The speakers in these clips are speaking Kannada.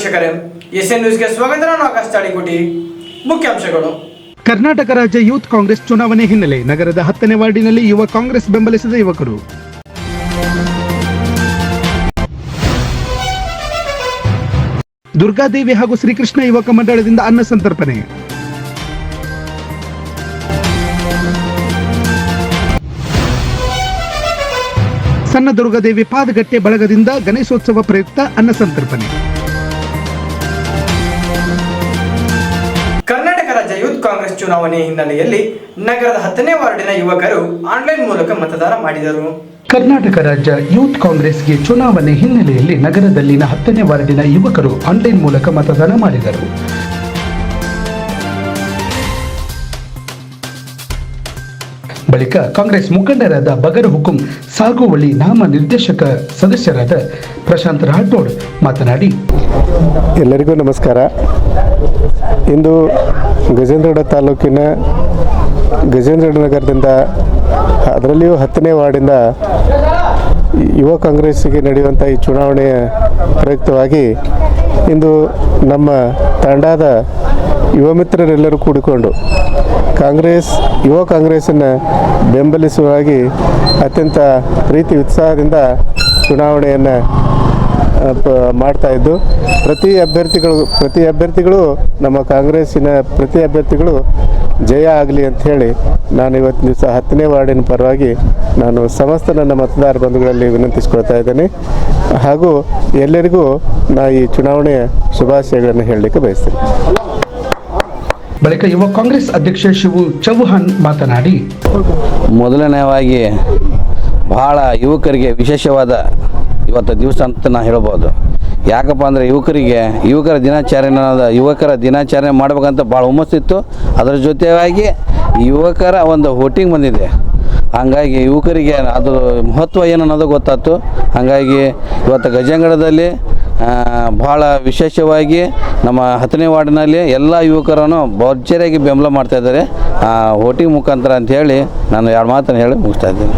ವೀಕ್ಷಕರೇ, ಎಸ್ಎನ್ ನ್ಯೂಸ್ಗೆ ಸ್ವಾಗತ. ನಾನು ಆಕಾಶ್ ತಾಳಿಕೋಟಿ. ಮುಖ್ಯಾಂಶಗಳು. ಕರ್ನಾಟಕ ರಾಜ್ಯ ಯೂತ್ ಕಾಂಗ್ರೆಸ್ ಚುನಾವಣೆ ಹಿನ್ನೆಲೆ ನಗರದ 10ನೇ ವಾರ್ಡಿನಲ್ಲಿ ಯುವ ಕಾಂಗ್ರೆಸ್ ಬೆಂಬಲಿಸಿದ ಯುವಕರು. ದುರ್ಗಾದೇವಿ ಹಾಗೂ ಶ್ರೀಕೃಷ್ಣ ಯುವಕ ಮಂಡಳದಿಂದ ಅನ್ನ ಸಂತರ್ಪಣೆ. ಸಣ್ಣ ದುರ್ಗಾದೇವಿ ಪಾದಗಟ್ಟೆ ಬಳಗದಿಂದ ಗಣೇಶೋತ್ಸವ ಪ್ರಯುಕ್ತ ಅನ್ನ ಸಂತರ್ಪಣೆ. ಕರ್ನಾಟಕ ರಾಜ್ಯ ಯೂತ್ ಕಾಂಗ್ರೆಸ್ ಚುನಾವಣೆ ಹಿನ್ನೆಲೆಯಲ್ಲಿ ನಗರದ 10ನೇ ವಾರ್ಡಿನ ಯುವಕರು ಆನ್ಲೈನ್ ಮೂಲಕ ಮತದಾನ ಮಾಡಿದರು. ಕರ್ನಾಟಕ ರಾಜ್ಯ ಯೂತ್ ಕಾಂಗ್ರೆಸ್ಗೆ ಚುನಾವಣೆ ಹಿನ್ನೆಲೆಯಲ್ಲಿ ನಗರದಲ್ಲಿನ 10ನೇ ವಾರ್ಡಿನ ಯುವಕರು ಆನ್ಲೈನ್ ಮೂಲಕ ಮತದಾನ ಮಾಡಿದರು. ಬಳಿಕ ಕಾಂಗ್ರೆಸ್ ಮುಖಂಡರಾದ ಬಗರ್ ಹುಕುಂ ಸಾಗುವಳಿ ನಾಮ ನಿರ್ದೇಶಕ ಸದಸ್ಯರಾದ ಪ್ರಶಾಂತ್ ರಾಠೋಡ್ ಮಾತನಾಡಿ, ಎಲ್ಲರಿಗೂ ನಮಸ್ಕಾರ. ಇಂದು ಗಜೇಂದ್ರಗಡ ತಾಲೂಕಿನ ಗಜೇಂದ್ರಗಡ ನಗರದಿಂದ, ಅದರಲ್ಲಿಯೂ 10ನೇ ವಾರ್ಡಿಂದ ಯುವ ಕಾಂಗ್ರೆಸ್ಸಿಗೆ ನಡೆಯುವಂಥ ಈ ಚುನಾವಣೆಯ ಪ್ರಯುಕ್ತವಾಗಿ ಇಂದು ನಮ್ಮ ತಂಡದ ಯುವ ಮಿತ್ರರೆಲ್ಲರೂ ಕೂಡಿಕೊಂಡು ಯುವ ಕಾಂಗ್ರೆಸ್ಸನ್ನು ಬೆಂಬಲಿಸುವಾಗಿ ಅತ್ಯಂತ ಪ್ರೀತಿ ಉತ್ಸಾಹದಿಂದ ಚುನಾವಣೆಯನ್ನು ಮಾಡ್ತಾಯಿದ್ದು, ಪ್ರತಿ ಅಭ್ಯರ್ಥಿಗಳು ನಮ್ಮ ಕಾಂಗ್ರೆಸ್ಸಿನ ಪ್ರತಿ ಅಭ್ಯರ್ಥಿಗಳು ಜಯ ಆಗಲಿ ಅಂಥೇಳಿ ನಾನು ಇವತ್ತು ದಿವಸ 10ನೇ ವಾರ್ಡಿನ ಪರವಾಗಿ ನಾನು ಸಮಸ್ತ ನನ್ನ ಮತದಾರ ಬಂಧುಗಳಲ್ಲಿ ವಿನಂತಿಸ್ಕೊಳ್ತಾ ಇದ್ದೇನೆ. ಹಾಗೂ ಎಲ್ಲರಿಗೂ ಈ ಚುನಾವಣೆಯ ಶುಭಾಶಯಗಳನ್ನು ಹೇಳಲಿಕ್ಕೆ ಬಯಸ್ತೇನೆ. ಬಳಿಕ ಯುವ ಕಾಂಗ್ರೆಸ್ ಅಧ್ಯಕ್ಷ ಶಿವು ಚೌಹಾಣ್ ಮಾತನಾಡಿ, ಮೊದಲನೇವಾಗಿ ಬಹಳ ಯುವಕರಿಗೆ ವಿಶೇಷವಾದ ಇವತ್ತು ದಿವಸ ಅಂತ ನಾನು ಹೇಳ್ಬೋದು. ಯಾಕಪ್ಪ ಅಂದರೆ ಯುವಕರ ದಿನಾಚರಣೆ ಮಾಡ್ಬೇಕಂತ ಭಾಳ ಹುಮ್ಮಸ್ಸಿತ್ತು. ಅದರ ಜೊತೆಯಾಗಿ ಯುವಕರ ಒಂದು ವೋಟಿಂಗ್ ಬಂದಿದೆ. ಹಾಗಾಗಿ ಯುವಕರಿಗೆ ಅದು ಮಹತ್ವ ಏನು ಅನ್ನೋದು ಗೊತ್ತಾಯ್ತು. ಹಾಗಾಗಿ ಇವತ್ತು ಗಜೇಂದ್ರಗಡದಲ್ಲಿ ಭಾಳ ವಿಶೇಷವಾಗಿ ನಮ್ಮ 10ನೇ ವಾರ್ಡಿನಲ್ಲಿ ಎಲ್ಲ ಯುವಕರನ್ನು ಭರ್ಜರಿಯಾಗಿ ಬೆಂಬಲ ಮಾಡ್ತಾಯಿದ್ದಾರೆ ವೋಟಿಂಗ್ ಮುಖಾಂತರ ಅಂಥೇಳಿ ನಾನು 2 ಮಾತನ್ನು ಹೇಳಿ ಮುಗಿಸ್ತಾ ಇದ್ದೀನಿ.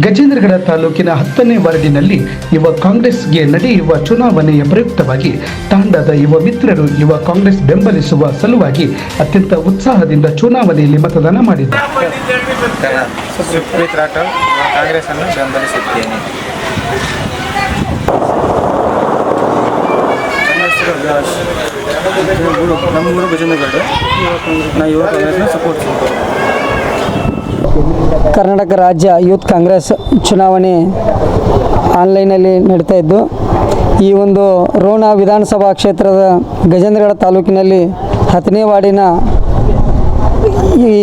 ಗಜೇಂದ್ರಗಡ ತಾಲೂಕಿನ 10ನೇ ವಾರ್ಡಿನಲ್ಲಿ ಯುವ ಕಾಂಗ್ರೆಸ್ಗೆ ನಡೆಯುವ ಚುನಾವಣೆಯ ಪ್ರಯುಕ್ತವಾಗಿ ತಾಂಡದ ಯುವ ಮಿತ್ರರು ಯುವ ಕಾಂಗ್ರೆಸ್ ಬೆಂಬಲಿಸುವ ಸಲುವಾಗಿ ಅತ್ಯಂತ ಉತ್ಸಾಹದಿಂದ ಚುನಾವಣೆಯಲ್ಲಿ ಮತದಾನ ಮಾಡಿದ್ದಾರೆ. ಕಾಂಗ್ರೆಸ್ ಅನ್ನು ಬೆಂಬಲಿಸುತ್ತೇನೆ. ನಮ್ಮೂರು ಗಜೇಂದ್ರಗಡ, ನಾವು ಯುವ ಕಾಂಗ್ರೆಸ್ನ ಸಪೋರ್ಟ್ ಮಾಡ್ತೀವಿ. ಕರ್ನಾಟಕ ರಾಜ್ಯ ಯೂತ್ ಕಾಂಗ್ರೆಸ್ ಚುನಾವಣೆ ಆನ್ಲೈನಲ್ಲಿ ನಡೀತಾ ಇದ್ದು, ಈ ಒಂದು ರೋಣ ವಿಧಾನಸಭಾ ಕ್ಷೇತ್ರದ ಗಜೇಂದ್ರಗಡ ತಾಲೂಕಿನಲ್ಲಿ 10ನೇ ವಾರ್ಡಿನ ಈ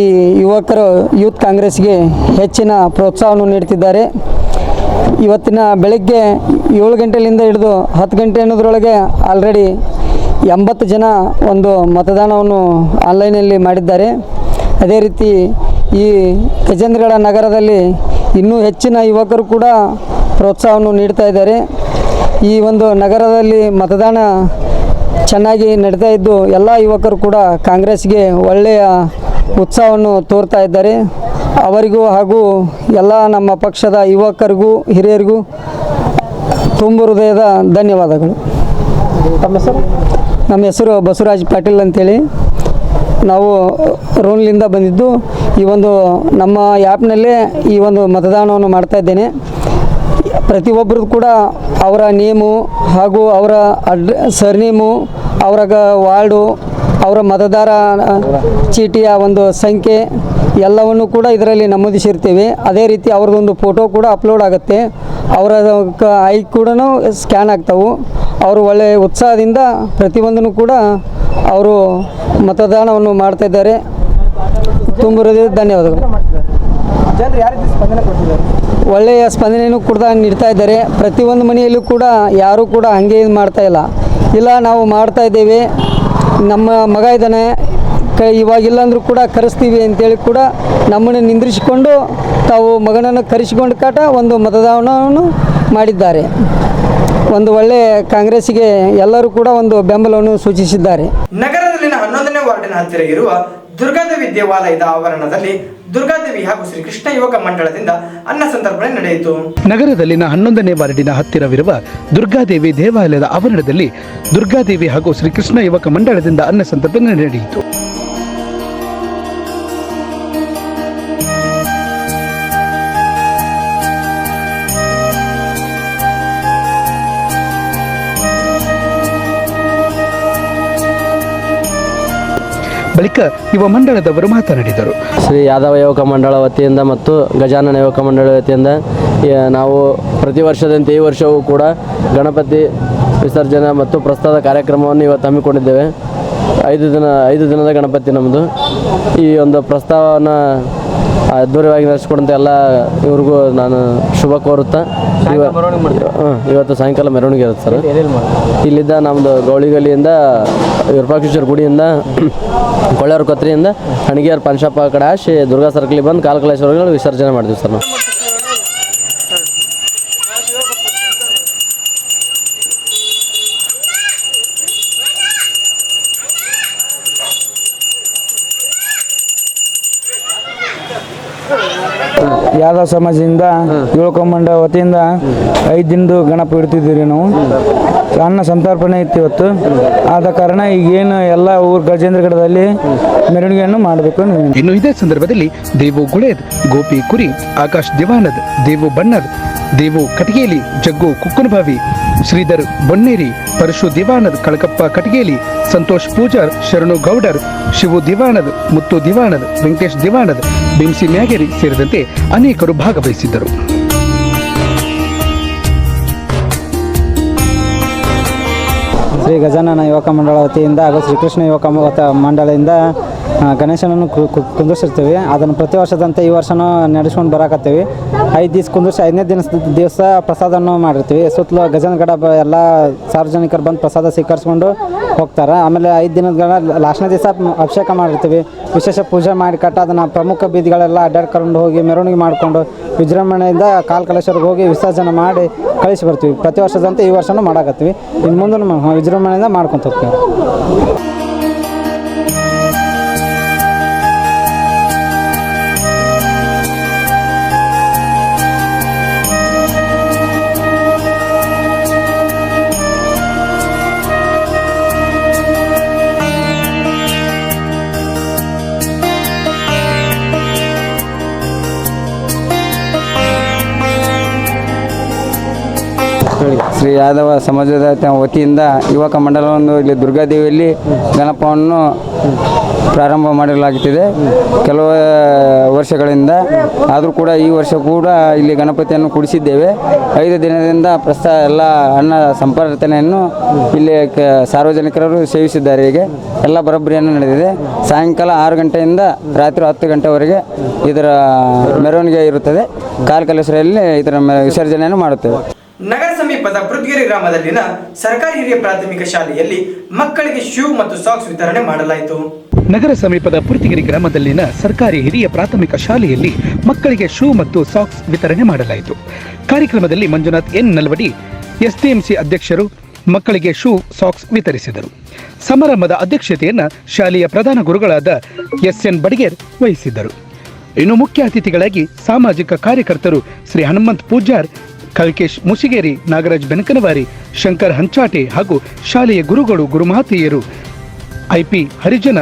ಯುವಕರು ಯೂತ್ ಕಾಂಗ್ರೆಸ್ಗೆ ಹೆಚ್ಚಿನ ಪ್ರೋತ್ಸಾಹವನ್ನು ನೀಡುತ್ತಿದ್ದಾರೆ. ಇವತ್ತಿನ ಬೆಳಗ್ಗೆ 7 ಗಂಟೆಯಿಂದ ಹಿಡಿದು 10 ಗಂಟೆ ಅನ್ನೋದ್ರೊಳಗೆ ಆಲ್ರೆಡಿ 80 ಜನ ಒಂದು ಮತದಾನವನ್ನು ಆನ್ಲೈನಲ್ಲಿ ಮಾಡಿದ್ದಾರೆ. ಅದೇ ರೀತಿ ಈ ಗಜೇಂದ್ರಗಡ ನಗರದಲ್ಲಿ ಇನ್ನೂ ಹೆಚ್ಚಿನ ಯುವಕರು ಕೂಡ ಪ್ರೋತ್ಸಾಹವನ್ನು ನೀಡ್ತಾ ಇದ್ದಾರೆ. ಈ ಒಂದು ನಗರದಲ್ಲಿ ಮತದಾನ ಚೆನ್ನಾಗಿ ನಡೀತಾ ಇದ್ದು ಎಲ್ಲ ಯುವಕರು ಕೂಡ ಕಾಂಗ್ರೆಸ್ಗೆ ಒಳ್ಳೆಯ ಉತ್ಸಾಹವನ್ನು ತೋರ್ತಾ ಇದ್ದಾರೆ. ಅವರಿಗೂ ಹಾಗೂ ಎಲ್ಲ ನಮ್ಮ ಪಕ್ಷದ ಯುವಕರಿಗೂ ಹಿರಿಯರಿಗೂ ತುಂಬ ಹೃದಯದ ಧನ್ಯವಾದಗಳು. ನಮ್ಮ ಹೆಸರು ಬಸವರಾಜ್ ಪಾಟೀಲ್ ಅಂತೇಳಿ, ನಾವು ರೋನ್ಲಿಂದ ಬಂದಿದ್ದು. ಈ ಒಂದು ನಮ್ಮ ಆ್ಯಪ್ನಲ್ಲೇ ಈ ಒಂದು ಮತದಾನವನ್ನು ಮಾಡ್ತಾ ಇದ್ದೇನೆ. ಪ್ರತಿಯೊಬ್ಬರದ್ದು ಕೂಡ ಅವರ ನೇಮು ಹಾಗೂ ಅವರ ಸರ್ನೇಮು, ಅವರ ವಾರ್ಡು, ಅವರ ಮತದಾರ ಚೀಟಿಯ ಒಂದು ಸಂಖ್ಯೆ ಎಲ್ಲವನ್ನು ಕೂಡ ಇದರಲ್ಲಿ ನಮೂದಿಸಿರ್ತೀವಿ. ಅದೇ ರೀತಿ ಅವ್ರದ್ದೊಂದು ಫೋಟೋ ಕೂಡ ಅಪ್ಲೋಡ್ ಆಗುತ್ತೆ. ಅವರ ಐ ಕೂಡ ಸ್ಕ್ಯಾನ್ ಆಗ್ತಾವೆ. ಅವರು ಒಳ್ಳೆಯ ಉತ್ಸಾಹದಿಂದ ಪ್ರತಿಯೊಂದನ್ನು ಕೂಡ ಅವರು ಮತದಾನವನ್ನು ಮಾಡ್ತಾ ಇದ್ದಾರೆ. ತುಂಬ ಧನ್ಯವಾದಗಳು. ಒಳ್ಳೆಯ ಸ್ಪಂದನೆಯನ್ನು ಕೂಡ ನೀಡ್ತಾ ಇದ್ದಾರೆ. ಪ್ರತಿಯೊಂದು ಮನೆಯಲ್ಲೂ ಕೂಡ ಯಾರೂ ಕೂಡ ಹಾಗೆ ಮಾಡ್ತಾ ಇಲ್ಲ, ನಾವು ಮಾಡ್ತಾ ಇದ್ದೇವೆ, ನಮ್ಮ ಮಗ ಇದ್ದಾನೆ, ಇವಾಗಿಲ್ಲ ಅಂದರೂ ಕೂಡ ಕರೆಸ್ತೀವಿ ಅಂತೇಳಿ ಕೂಡ ನಮ್ಮನ್ನು ನಿಂದ್ರಿಸಿಕೊಂಡು ತಾವು ಮಗನನ್ನು ಕರೆಸಿಕೊಂಡು ಒಂದು ಮತದಾನವನ್ನು ಮಾಡಿದ್ದಾರೆ. ಒಂದು ಒಳ್ಳೆ ಕಾಂಗ್ರೆಸ್ಸಿಗೆ ಎಲ್ಲರೂ ಕೂಡ ಒಂದು ಬೆಂಬಲವನ್ನು ಸೂಚಿಸಿದ್ದಾರೆ. ನಗರದಲ್ಲಿನ 11ನೇ ವಾರ್ಡಿನ ಹತ್ತಿರ ಇರುವ ದುರ್ಗಾದೇವಿ ದೇವಾಲಯದ ಆವರಣದಲ್ಲಿ ದುರ್ಗಾದೇವಿ ಹಾಗೂ ಶ್ರೀಕೃಷ್ಣ ಯುವಕ ಮಂಡಳದಿಂದ ಅನ್ನ ಸಂತರ್ಪಣೆ ನಡೆಯಿತು. ನಗರದಲ್ಲಿನ 11ನೇ ವಾರ್ಡಿನ ಹತ್ತಿರವಿರುವ ದುರ್ಗಾದೇವಿ ದೇವಾಲಯದ ಆವರಣದಲ್ಲಿ ದುರ್ಗಾದೇವಿ ಹಾಗೂ ಶ್ರೀಕೃಷ್ಣ ಯುವಕ ಮಂಡಳದಿಂದ ಅನ್ನ ಸಂತರ್ಪಣೆ ನಡೆಯಿತು. ಬಳಿಕ ಯುವ ಮಂಡಳದವರು ಮಾತನಾಡಿದರು. ಶ್ರೀ ಯಾದವ ಯುವಕ ಮಂಡಳ ವತಿಯಿಂದ ಮತ್ತು ಗಜಾನನ ಯುವಕ ಮಂಡಳ ವತಿಯಿಂದ ನಾವು ಪ್ರತಿ ವರ್ಷದಂತೆ ಈ ವರ್ಷವೂ ಕೂಡ ಗಣಪತಿ ವಿಸರ್ಜನೆ ಮತ್ತು ಪ್ರಸಾದ ಕಾರ್ಯಕ್ರಮವನ್ನು ಇವತ್ತು ಹಮ್ಮಿಕೊಂಡಿದ್ದೇವೆ. 5 ದಿನದ ಗಣಪತಿ ನಮ್ಮದು. ಈ ಒಂದು ಪ್ರಸ್ತಾವವನ್ನು ಅದ್ದೂರಿಯಾಗಿ ನಡೆಸಿಕೊಡಂತೆ ಎಲ್ಲ ಇವ್ರಿಗೂ ನಾನು ಶುಭ ಕೋರುತ್ತಾ ಇವತ್ತು ಸಾಯಂಕಾಲ ಮೆರವಣಿಗೆ ಇರುತ್ತೆ ಸರ್. ಇಲ್ಲಿದ್ದ ನಮ್ಮದು ಗೌಳಿಗಲ್ಲಿಯಿಂದ ವಿರೂಪಾಕ್ಷೇಶ್ವರ ಗುಡಿಯಿಂದ ಕೊಳ್ಳೇರು ಕೊತ್ರಿಯಿಂದ ಹಣಗಿಯರ್ ಪಂಚಪ್ಪ ಕಡೆ ಹಾಸಿ ದುರ್ಗಾ ಸರ್ಕಲಿಗೆ ಬಂದು ಕಾಲಕಲೇಶ್ವರಗಳು ವಿಸರ್ಜನೆ ಮಾಡ್ತೀವಿ ಸರ್ ನಾವು. ಯಾದವ ಸಮಾಜದಿಂದ ಯುವಕ ಮಂಡಳ ವತಿಯಿಂದ 5 ದಿನದ ಗಣಪ ಇಡ್ತಿದ್ದೀವಿ ನಾವು. ಅನ್ನ ಸಂತರ್ಪಣೆ ಇತ್ತು ಇವತ್ತು. ಆದ ಕಾರಣ ಈಗೇನು ಎಲ್ಲ ಊರು ಗಜೇಂದ್ರಗಢದಲ್ಲಿ ಮೆರವಣಿಗೆಯನ್ನು ಮಾಡಬೇಕು. ಇನ್ನು ಇದೇ ಸಂದರ್ಭದಲ್ಲಿ ದೇವು ಗುಳೇದ್, ಗೋಪಿ ಕುರಿ, ಆಕಾಶ್ ದಿವಾನದ್, ದೇವು ಬಣ್ಣದ್, ದೇವು ಕಟಗೇಲಿ, ಜಗ್ಗು ಕುಕ್ಕನಭಾವಿ, ಶ್ರೀಧರ್ ಬೊನ್ನೇರಿ, ಪರಶು ದಿವಾನದ್, ಕಳಕಪ್ಪ ಕಟಗೇಲಿ, ಸಂತೋಷ್ ಪೂಜಾರ್, ಶರಣು ಗೌಡರ್, ಶಿವು ದಿವಾನದ್, ಮುತ್ತು ದಿವಾನದ್, ವೆಂಕಟೇಶ್ ದಿವಾನದ್, ಬಿಂಸಿ ಮ್ಯಾಗೇರಿ ಸೇರಿದಂತೆ ಅನೇಕರು ಭಾಗವಹಿಸಿದ್ದರು. ಶ್ರೀ ಗಜಾನನ ಯುವಕ ಮಂಡಳ ವತಿಯಿಂದ ಹಾಗೂ ಶ್ರೀಕೃಷ್ಣ ಯುವಕ ಮಂಡಳದಿಂದ ಗಣೇಶನನ್ನು ಕುಂದಿರ್ಸಿರ್ತೀವಿ. ಅದನ್ನು ಪ್ರತಿ ವರ್ಷದಂತೆ ಈ ವರ್ಷನೂ ನಡೆಸ್ಕೊಂಡು ಬರಾಕತ್ತೀವಿ. 5 ದಿವಸ ಕುಂದಿರ್ಸಿ 5ನೇ ದಿವಸ ಪ್ರಸಾದವನ್ನು ಮಾಡಿರ್ತೀವಿ. ಸುತ್ತಲೂ ಗಜೇಂದ್ರಗಢ ಎಲ್ಲ ಸಾರ್ವಜನಿಕರು ಬಂದು ಪ್ರಸಾದ ಸ್ವೀಕರಿಸ್ಕೊಂಡು ಹೋಗ್ತಾರೆ. ಆಮೇಲೆ 5 ದಿನದ ಲಾಸ್ಟ್ನೇ ದಿವಸ ಅಭಿಷೇಕ ಮಾಡಿರ್ತೀವಿ. ವಿಶೇಷ ಪೂಜೆ ಮಾಡಿ ಅದನ್ನು ಪ್ರಮುಖ ಬೀದಿಗಳೆಲ್ಲ ಅಡ್ಡಾಡ್ಕೊಂಡು ಹೋಗಿ ಮೆರವಣಿಗೆ ಮಾಡಿಕೊಂಡು ವಿಜೃಂಭಣೆಯಿಂದ ಕಾಲಕಲೇಶ್ವರಿಗೆ ಹೋಗಿ ವಿಸರ್ಜನೆ ಮಾಡಿ ಕಳಿಸಿ ಬರ್ತೀವಿ. ಪ್ರತಿ ವರ್ಷದಂತೆ ಈ ವರ್ಷನೂ ಮಾಡಾಕತ್ತೀವಿ. ಇನ್ನು ಮುಂದೆ ವಿಜೃಂಭಣೆಯಿಂದ ಮಾಡ್ಕೊತ ಹೋಗ್ತೀವಿ. ಶ್ರೀ ಯಾದವ ಸಮಾಜದ ವತಿಯಿಂದ ಯುವಕ ಮಂಡಲವನ್ನು ಇಲ್ಲಿ ದುರ್ಗಾದೇವಿಯಲ್ಲಿ ಗಣಪವನ್ನು ಪ್ರಾರಂಭ ಮಾಡಲಾಗುತ್ತಿದೆ ಕೆಲವು ವರ್ಷಗಳಿಂದ. ಆದರೂ ಕೂಡ ಈ ವರ್ಷ ಕೂಡ ಇಲ್ಲಿ ಗಣಪತಿಯನ್ನು ಕೂಡಿಸಿದ್ದೇವೆ. 5 ದಿನದಿಂದ ಎಲ್ಲ ಅನ್ನ ಸಂಪರ್ಕನೆಯನ್ನು ಇಲ್ಲಿ ಸಾರ್ವಜನಿಕರು ಸೇವಿಸಿದ್ದಾರೆ. ಹೀಗೆ ಎಲ್ಲ ಬರೋಬ್ಬರಿಯನ್ನು ನಡೆದಿದೆ. ಸಾಯಂಕಾಲ 6 ಗಂಟೆಯಿಂದ ರಾತ್ರಿ 10 ಗಂಟೆವರೆಗೆ ಇದರ ಮೆರವಣಿಗೆ ಇರುತ್ತದೆ. ಕಾಲಕಲೇಶ್ವರಲ್ಲಿ ಇದರ ವಿಸರ್ಜನೆಯನ್ನು ಮಾಡುತ್ತೇವೆ. ನಗರ ಸಮೀಪದ ಬೃದ್ಗಿರಿ ಗ್ರಾಮದಲ್ಲಿನ ಸರ್ಕಾರಿ ಹಿರಿಯ ಪ್ರಾಥಮಿಕ ಶಾಲೆಯಲ್ಲಿ ಮಕ್ಕಳಿಗೆ ಶೂ ಮತ್ತು ಸಾಕ್ಸ್ ವಿತರಣೆ ಮಾಡಲಾಯಿತು. ನಗರ ಸಮೀಪದ ಪುರ್ತಿಗಿರಿ ಗ್ರಾಮದಲ್ಲಿನ ಸರ್ಕಾರಿ ಹಿರಿಯ ಪ್ರಾಥಮಿಕ ಶಾಲೆಯಲ್ಲಿ ಮಕ್ಕಳಿಗೆ ಶೂ ಮತ್ತು ಸಾಕ್ಸ್ ವಿತರಣೆ ಮಾಡಲಾಯಿತು. ಕಾರ್ಯಕ್ರಮದಲ್ಲಿ ಮಂಜುನಾಥ್ ಎನ್ ನಲ್ವಡಿ, ಎಸ್ಡಿಎಂಸಿ ಅಧ್ಯಕ್ಷರು ಮಕ್ಕಳಿಗೆ ಶೂ ಸಾಕ್ಸ್ ವಿತರಿಸಿದರು. ಸಮಾರಂಭದ ಅಧ್ಯಕ್ಷತೆಯನ್ನು ಶಾಲೆಯ ಪ್ರಧಾನ ಗುರುಗಳಾದ ಎಸ್ಎನ್ ಬಡಿಗೇರ್ ವಹಿಸಿದ್ದರು. ಇನ್ನು ಮುಖ್ಯ ಅತಿಥಿಗಳಾಗಿ ಸಾಮಾಜಿಕ ಕಾರ್ಯಕರ್ತರು ಶ್ರೀ ಹನುಮಂತ್ ಪೂಜಾರ್, ಕಲ್ಕೇಶ್ ಮುಸಿಗೇರಿ, ನಾಗರಾಜ್ ಬೆನಕನವಾರಿ, ಶಂಕರ್ ಹಂಚಾಟೆ ಹಾಗೂ ಶಾಲೆಯ ಗುರುಗಳು ಗುರುಮಾತೆಯರು I P Harijan,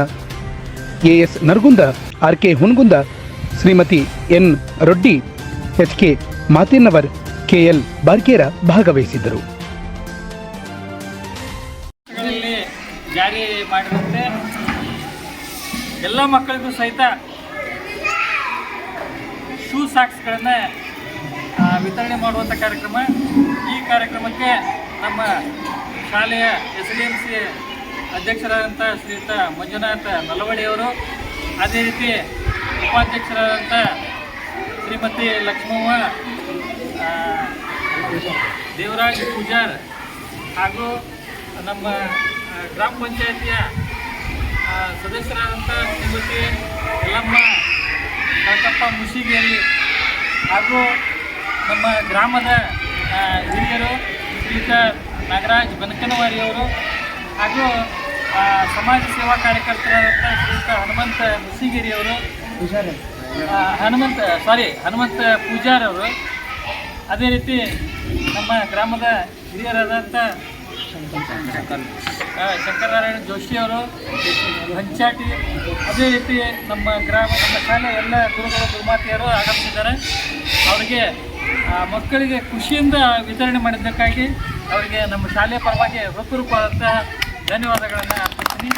A S Nargund, R K Hungund, Shrimati N Roddi, H K Matinnavar, K L Barkera ಭಾಗವಹಿಸಿದ್ದರು. ಜಾರಿ ಮಾಡಿದಂತೆ ಎಲ್ಲ ಮಕ್ಕಳಿಗೂ ಸಹಿತ ಶೂ ಸಾಕ್ಸ್ಗಳನ್ನು ವಿತರಣೆ ಮಾಡುವಂಥ ಕಾರ್ಯಕ್ರಮ. ಈ ಕಾರ್ಯಕ್ರಮಕ್ಕೆ ನಮ್ಮ ಶಾಲೆಯ SDMC ಅಧ್ಯಕ್ಷರಾದಂಥ ಶ್ರೀಯುತ ಮಂಜುನಾಥ್ ನಲವಡಿಯವರು, ಅದೇ ರೀತಿ ಉಪಾಧ್ಯಕ್ಷರಾದಂಥ ಶ್ರೀಮತಿ ಲಕ್ಷ್ಮವ್ವ, ದೇವರಾಜ್ ಪೂಜಾರ್ ಹಾಗೂ ನಮ್ಮ ಗ್ರಾಮ ಪಂಚಾಯತಿಯ ಸದಸ್ಯರಾದಂಥ ಶ್ರೀಮತಿ ಯಲ್ಲಮ್ಮ ಕಳಕಪ್ಪ ಮುಸಿಗೇರಿ ಹಾಗೂ ನಮ್ಮ ಗ್ರಾಮದ ಹಿರಿಯರು ಶ್ರೀಯುತ ನಾಗರಾಜ್ ಬನಕನವಾರಿಯವರು ಹಾಗೂ ಸಮಾಜ ಸೇವಾ ಕಾರ್ಯಕರ್ತರಾದಂಥ ಶ್ರೀಯುತ ಹನುಮಂತ ಮುಸಿಗೇರಿಯವರು, ಹನುಮಂತ ಪೂಜಾರವರು, ಅದೇ ರೀತಿ ನಮ್ಮ ಗ್ರಾಮದ ಹಿರಿಯರಾದಂಥ ಶಂಕರನಾರಾಯಣ ಜೋಶಿಯವರು, ಹಂಚಾಟಿ, ಅದೇ ರೀತಿ ನಮ್ಮ ಶಾಲೆಯ ಎಲ್ಲ ಗುರುಗಳು ಗುರುಮಾತೆಯರು ಆಗಮಿಸಿದ್ದಾರೆ. ಅವರಿಗೆ ಮಕ್ಕಳಿಗೆ ಖುಷಿಯಿಂದ ವಿತರಣೆ ಮಾಡಿದ್ದಕ್ಕಾಗಿ ಅವರಿಗೆ ನಮ್ಮ ಶಾಲೆಯ ಪರವಾಗಿ ಹೃತ್ಪೂರ್ವಕವಾದಂತಹ ಧನ್ಯವಾದಗಳನ್ನು ಅರ್ಪಿಸ್ತೀನಿ.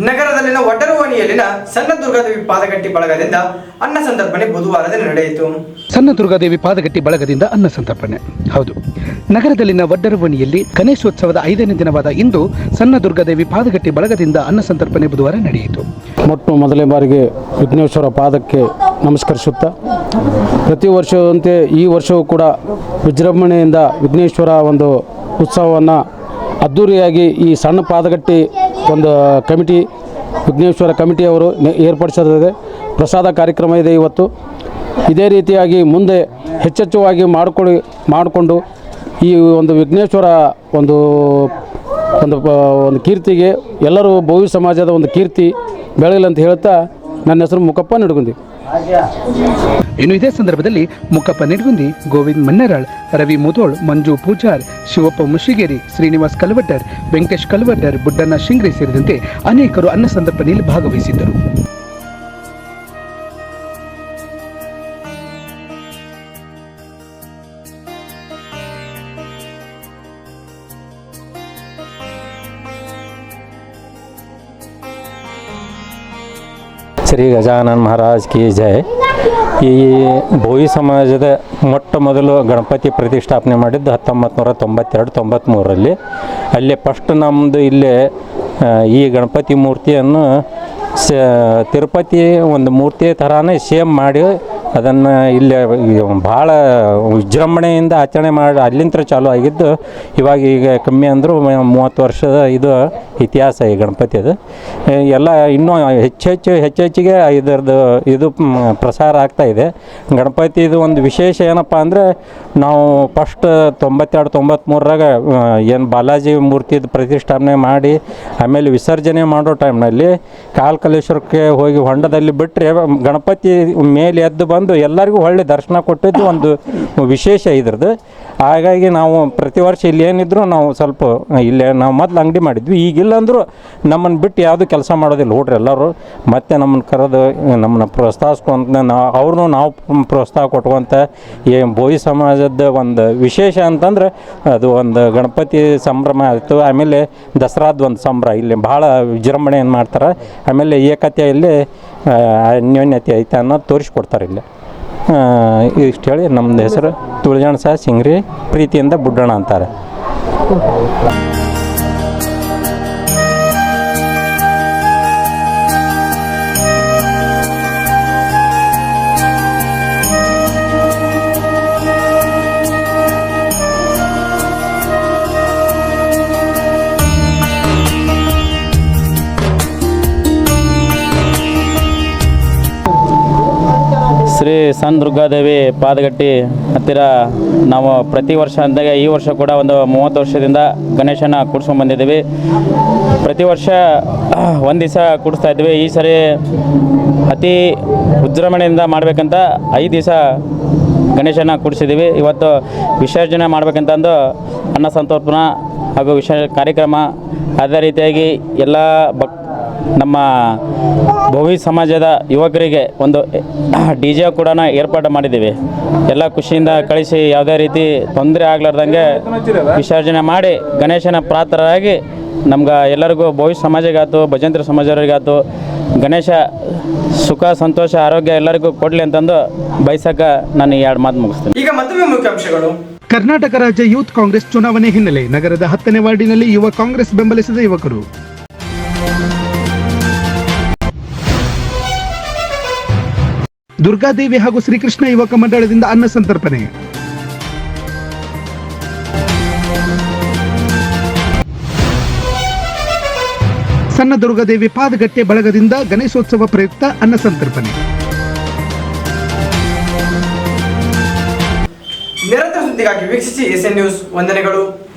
ನಗರದಲ್ಲಿನ ಒಡ್ಡರವಣಿಯಲ್ಲಿನ ಸಣ್ಣ ದುರ್ಗಾದೇವಿ ಪಾದಗಟ್ಟಿ ಬಳಗದಿಂದ ಅನ್ನ ಸಂತರ್ಪಣೆ ಬುಧವಾರದಲ್ಲಿ ನಡೆಯಿತು. ಸಣ್ಣ ದುರ್ಗಾದೇವಿ ಪಾದಗಟ್ಟಿ ಬಳಗದಿಂದ ಅನ್ನ ಸಂತರ್ಪಣೆ. ಹೌದು, ನಗರದಲ್ಲಿನ ಒಡ್ಡರವಣಿಯಲ್ಲಿ ಗಣೇಶೋತ್ಸವದ 5ನೇ ದಿನವಾದ ಇಂದು ಸಣ್ಣ ದುರ್ಗಾದೇವಿ ಪಾದಗಟ್ಟಿ ಬಳಗದಿಂದ ಅನ್ನ ಸಂತರ್ಪಣೆ ಬುಧವಾರ ನಡೆಯಿತು. ಮೊದಲನೇ ಬಾರಿಗೆ ವಿಘ್ನೇಶ್ವರ ಪಾದಕ್ಕೆ ನಮಸ್ಕರಿಸುತ್ತಾ, ಪ್ರತಿ ವರ್ಷದಂತೆ ಈ ವರ್ಷವೂ ಕೂಡ ವಿಜೃಂಭಣೆಯಿಂದ ವಿಘ್ನೇಶ್ವರ ಒಂದು ಉತ್ಸವವನ್ನು ಅದ್ಧೂರಿಯಾಗಿ ಈ ಸಣ್ಣ ಪಾದಗಟ್ಟಿ ಒಂದು ಕಮಿಟಿ, ವಿಘ್ನೇಶ್ವರ ಕಮಿಟಿಯವರು ಏರ್ಪಡಿಸಿದೆ. ಪ್ರಸಾದ ಕಾರ್ಯಕ್ರಮ ಇದೆ ಇವತ್ತು. ಇದೇ ರೀತಿಯಾಗಿ ಮುಂದೆ ಹೆಚ್ಚೆಚ್ಚುವಾಗಿ ಮಾಡಿಕೊಂಡು ಈ ಒಂದು ವಿಘ್ನೇಶ್ವರ ಒಂದು ಕೀರ್ತಿಗೆ ಎಲ್ಲರೂ ಭವ್ಯ ಸಮಾಜದ ಒಂದು ಕೀರ್ತಿ ಬೆಳಗಲಿ ಅಂತ ಹೇಳ್ತಾ ನನ್ನ ಹೆಸರು ಮುಕಪ್ಪ ನಿಡಗುಂದಿ. ಇನ್ನು ಇದೇ ಸಂದರ್ಭದಲ್ಲಿ ಮುಕಪ್ಪ ನಿಡಗುಂದಿ, ಗೋವಿಂದ್ ಮನ್ನೆರಾಳ್, ರವಿ ಮುದೋಳ್, ಮಂಜು ಪೂಜಾರ್, ಶಿವಪ್ಪ ಮುಷಿಗೇರಿ, ಶ್ರೀನಿವಾಸ್ ಕಲ್ವಟ್ಟರ್, ವೆಂಕಟೇಶ್ ಕಲ್ವಟ್ಟರ್, ಬುಡ್ಡಣ್ಣ ಶಿಂಗ್ರಿ ಸೇರಿದಂತೆ ಅನೇಕರು ಅನ್ನ ಸಂತರ್ಪಣೆಯಲ್ಲಿ ಭಾಗವಹಿಸಿದ್ದರು. ಶ್ರೀ ಗಜಾನನ ಮಹಾರಾಜ್ ಕಿ ಜೈ. ಈ ಭೋವಿ ಸಮಾಜದ ಮೊದಲು ಗಣಪತಿ ಪ್ರತಿಷ್ಠಾಪನೆ ಮಾಡಿದ್ದು 1992-93ರಲ್ಲಿ. ಅಲ್ಲೇ ಫಸ್ಟ್ ನಮ್ಮದು ಇಲ್ಲೇ ಈ ಗಣಪತಿ ಮೂರ್ತಿಯನ್ನು ತಿರುಪತಿ ಒಂದು ಮೂರ್ತಿ ಥರನೇ ಸೇಮ್ ಮಾಡಿ ಅದನ್ನು ಇಲ್ಲಿ ಭಾಳ ವಿಜೃಂಭಣೆಯಿಂದ ಆಚರಣೆ ಮಾಡಿ ಅಲ್ಲಿಂದ ಚಾಲೂ ಆಗಿದ್ದು. ಈಗ ಕಮ್ಮಿ ಅಂದರೂ 30 ವರ್ಷದ ಇದು ಇತಿಹಾಸ ಈ ಗಣಪತಿದು. ಎಲ್ಲ ಇನ್ನೂ ಹೆಚ್ಚೆಚ್ಚಿಗೆ ಇದು ಪ್ರಸಾರ ಆಗ್ತಾಯಿದೆ. ಗಣಪತಿದು ಒಂದು ವಿಶೇಷ ಏನಪ್ಪ ಅಂದರೆ, ನಾವು ಫಸ್ಟ್ 92-93ರಾಗ ಏನು ಬಾಲಾಜಿ ಮೂರ್ತಿದು ಪ್ರತಿಷ್ಠಾಪನೆ ಮಾಡಿ ಆಮೇಲೆ ವಿಸರ್ಜನೆ ಮಾಡೋ ಟೈಮ್ನಲ್ಲಿ ಕಾಲ್ಕಲೇಶ್ವರಕ್ಕೆ ಹೋಗಿ ಹೊಂಡದಲ್ಲಿ ಬಿಟ್ಟರೆ ಗಣಪತಿ ಮೇಲೆ ಎದ್ದು ಬಂದು ಎಲ್ಲರಿಗೂ ಒಳ್ಳೆ ದರ್ಶನ ಕೊಟ್ಟಿದ್ದು ಒಂದು ವಿಶೇಷ ಇದ್ರದ್ದು. ಹಾಗಾಗಿ ನಾವು ಪ್ರತಿ ವರ್ಷ ಇಲ್ಲಿ ಏನಿದ್ರು ನಾವು ಸ್ವಲ್ಪ ಇಲ್ಲೇ ನಾವು ಮೊದಲು ಅಂಗಡಿ ಮಾಡಿದ್ವಿ. ಈಗಿಲ್ಲ ಅಂದರೂ ನಮ್ಮನ್ನು ಬಿಟ್ಟು ಯಾವುದು ಕೆಲಸ ಮಾಡೋದಿಲ್ಲ ಹುಡ್ರಿ ಎಲ್ಲರೂ. ಮತ್ತು ನಮ್ಮನ್ನು ಕರೆದು ನಮ್ಮನ್ನು ಪ್ರೋತ್ಸಾಹಿಸ್ಕೊಂತ ನಾವು ಪ್ರೋತ್ಸಾಹ ಕೊಟ್ಕೊಂತ ಈ ಭೋವಿ ಸಮಾಜದ ಒಂದು ವಿಶೇಷ ಅಂತಂದ್ರೆ ಅದು ಒಂದು ಗಣಪತಿ ಸಂಭ್ರಮ ಆಯಿತು. ಆಮೇಲೆ ದಸರಾದ ಒಂದು ಸಂಭ್ರಮ ಇಲ್ಲಿ ಭಾಳ ವಿಜೃಂಭಣೆಯನ್ನು ಮಾಡ್ತಾರೆ. ಆಮೇಲೆ ಏಕತೆಯಲ್ಲಿ ಅನ್ಯೋನ್ಯತೆ ಐತೆ ಅನ್ನೋದು ತೋರಿಸ್ಕೊಡ್ತಾರೆ ಇಲ್ಲಿ. ಇಷ್ಟು ಹೇಳಿ ನಮ್ಮದು ಹೆಸರು ತುಳಜಾಣ ಸಹ ಸಿಂಗ್ರಿ, ಪ್ರೀತಿಯಿಂದ ಬುಡ್ಡಣ್ಣ ಅಂತಾರೆ. ಶ್ರೀ ಸಣ್ಣ ದುರ್ಗಾದೇವಿ ಪಾದಗಟ್ಟಿ ಹತ್ತಿರ ನಾವು ಪ್ರತಿ ವರ್ಷ ಅಂದಾಗ ಈ ವರ್ಷ ಕೂಡ ಒಂದು 30 ವರ್ಷದಿಂದ ಗಣೇಶನ ಕೂಡ್ಸ್ಕೊಂಡು ಬಂದಿದ್ದೀವಿ. ಪ್ರತಿ ವರ್ಷ ಒಂದು ದಿವಸ ಕೂಡಿಸ್ತಾ ಇದ್ವಿ. ಈ ಸರಿ ಅತಿ ವಿಜೃಂಭಣೆಯಿಂದ ಮಾಡಬೇಕಂತ 5 ದಿವಸ ಗಣೇಶನ ಕೂಡಿಸಿದ್ದೀವಿ. ಇವತ್ತು ವಿಸರ್ಜನೆ ಮಾಡಬೇಕಂತಂದು ಅನ್ನ ಸಂತರ್ಪಣಾ ಹಾಗೂ ಕಾರ್ಯಕ್ರಮ, ಅದೇ ರೀತಿಯಾಗಿ ಎಲ್ಲ ನಮ್ಮ ಭೋವಿ ಸಮಾಜದ ಯುವಕರಿಗೆ ಒಂದು DJ ಕೂಡ ಏರ್ಪಾಡು ಮಾಡಿದ್ದೀವಿ. ಎಲ್ಲ ಖುಷಿಯಿಂದ ಕಳಿಸಿ ಯಾವುದೇ ರೀತಿ ತೊಂದರೆ ಆಗಲಾರ್ದಂಗೆ ವಿಸರ್ಜನೆ ಮಾಡಿ ಗಣೇಶನ ಪಾತ್ರರಾಗಿ ನಮ್ಗೆ ಎಲ್ಲರಿಗೂ ಭೋವಿ ಸಮಾಜಗಾಯ್ತು, ಭಜಂತ್ರಿ ಸಮಾಜದವರಿಗಾಯ್ತು ಗಣೇಶ ಸುಖ ಸಂತೋಷ ಆರೋಗ್ಯ ಎಲ್ಲರಿಗೂ ಕೊಡಲಿ ಅಂತಂದು ಬಯಸಕ್ಕೆ ನಾನು 2 ಮಾತು ಮುಗಿಸ್ತೀನಿ. ಈಗ ಮತ್ತೊಮ್ಮೆ ಮುಖ್ಯಾಂಶಗಳು. ಕರ್ನಾಟಕ ರಾಜ್ಯ ಯೂತ್ ಕಾಂಗ್ರೆಸ್ ಚುನಾವಣೆ ಹಿನ್ನೆಲೆ ನಗರದ 10ನೇ ವಾರ್ಡಿನಲ್ಲಿ ಯುವ ಕಾಂಗ್ರೆಸ್ ಬೆಂಬಲಿಸಿದ ಯುವಕರು. ದುರ್ಗಾದೇವಿ ಹಾಗೂ ಶ್ರೀಕೃಷ್ಣ ಯುವಕ ಮಂಡಳದಿಂದ ಅನ್ನ ಸಂತರ್ಪಣೆ. ಸಣ್ಣ ದುರ್ಗಾದೇವಿ ಪಾದಗಟ್ಟೆ ಬಳಗದಿಂದ ಗಣೇಶೋತ್ಸವ ಪ್ರಯುಕ್ತ ಅನ್ನ ಸಂತರ್ಪಣೆ. ನಿರಂತರ ಸುದ್ದಿಗಾಗಿ ವೀಕ್ಷಿಸಿ ಎಸ್ಎನ್ ನ್ಯೂಸ್. ವಂದನೆಗಳು.